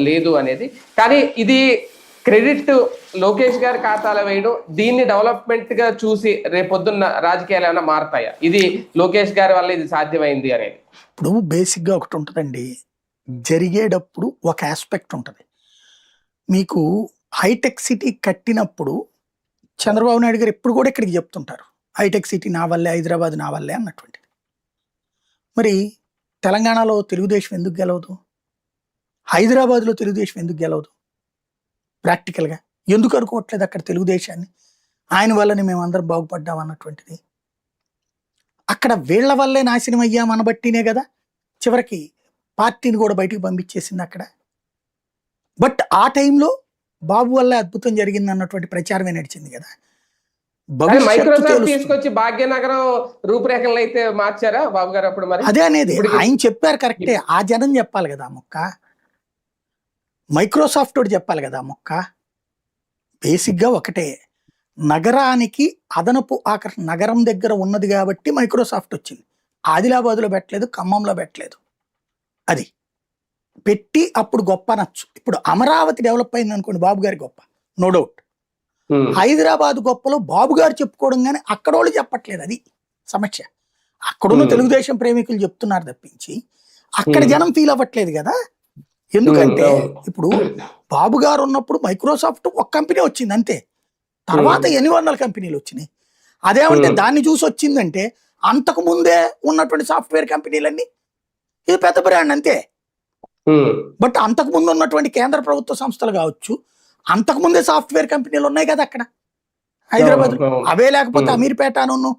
లేదు అనేది. కానీ ఇది క్రెడిట్ లోకేష్ గారి ఖాతాలో వేయడం, దీన్ని డెవలప్మెంట్ గా చూసి రేపొద్దున్న రాజకీయాలు ఏమైనా మారతాయా, ఇది లోకేష్ గారి వల్ల ఇది సాధ్యమైంది అనేది? ఇప్పుడు బేసిక్ గా ఒకటి ఉంటుందండి, జరిగేటప్పుడు ఒక ఆస్పెక్ట్ ఉంటుంది. మీకు హైటెక్ సిటీ కట్టినప్పుడు చంద్రబాబు నాయుడు గారు ఎప్పుడు కూడా ఇక్కడికి చెప్తుంటారు, హైటెక్ సిటీ నా వల్లే, హైదరాబాద్ నా వల్లే అన్నటువంటిది. మరి తెలంగాణలో తెలుగుదేశం ఎందుకు గెలవదు? హైదరాబాద్లో తెలుగుదేశం ఎందుకు గెలవదు? ప్రాక్టికల్గా ఎందుకు అనుకోవట్లేదు అక్కడ తెలుగుదేశాన్ని? ఆయన వల్లనే మేము అందరం బాగుపడ్డాం అన్నటువంటిది. అక్కడ వీళ్ల వల్లే నాశనం అయ్యాం అనబట్టినే కదా చివరికి పార్టీని కూడా బయటికి పంపించేసింది అక్కడ. బట్ ఆ టైంలో బాబు వల్లే అద్భుతం జరిగింది అన్నటువంటి ప్రచారమే నడిచింది కదా. మైక్రోసాఫ్ట్ తీసుకొచ్చి భాగ్యనగరం రూపురేఖలు అయితే మార్చారా బాబు గారు అప్పుడు? మరి అదే అనేది ఆయన చెప్పారు కరెక్టే, ఆ జనం చెప్పాలి కదా మొక్క, మైక్రోసాఫ్ట్ తోటి చెప్పాలి కదా మొక్క. బేసిక్గా ఒకటే, నగరానికి అదనపు ఆకర్షణ నగరం దగ్గర ఉన్నది కాబట్టి మైక్రోసాఫ్ట్ వచ్చింది. ఆదిలాబాద్లో పెట్టలేదు, ఖమ్మంలో పెట్టలేదు. అది పెట్టి అప్పుడు గొప్ప అనొచ్చు. ఇప్పుడు అమరావతి డెవలప్ అయింది అనుకోండి, బాబు గారి గొప్ప, నో డౌట్. హైదరాబాద్ గొప్పలో బాబు గారు చెప్పుకోవడం కానీ అక్కడ వాళ్ళు చెప్పట్లేదు, అది సమస్య. అక్కడున్న తెలుగుదేశం ప్రేమికులు చెప్తున్నారు తప్పించి అక్కడ జనం ఫీల్ అవ్వట్లేదు కదా. ఎందుకంటే ఇప్పుడు బాబు గారు ఉన్నప్పుడు మైక్రోసాఫ్ట్ ఒక కంపెనీ వచ్చింది అంతే, తర్వాత ఎన్ని వందల కంపెనీలు వచ్చినాయి. అదేమంటే దాన్ని చూసి వచ్చిందంటే అంతకు ముందే ఉన్నటువంటి సాఫ్ట్వేర్ కంపెనీలన్నీ ఇది పెద్ద బ్రాండ్ అంతే. బట్ అంతకు ముందు ఉన్నటువంటి కేంద్ర ప్రభుత్వ సంస్థలు కావచ్చు, అంతకు ముందే సాఫ్ట్వేర్ కంపెనీలు ఉన్నాయి కదా అక్కడ హైదరాబాద్. అవే లేకపోతే అమీర్పేటను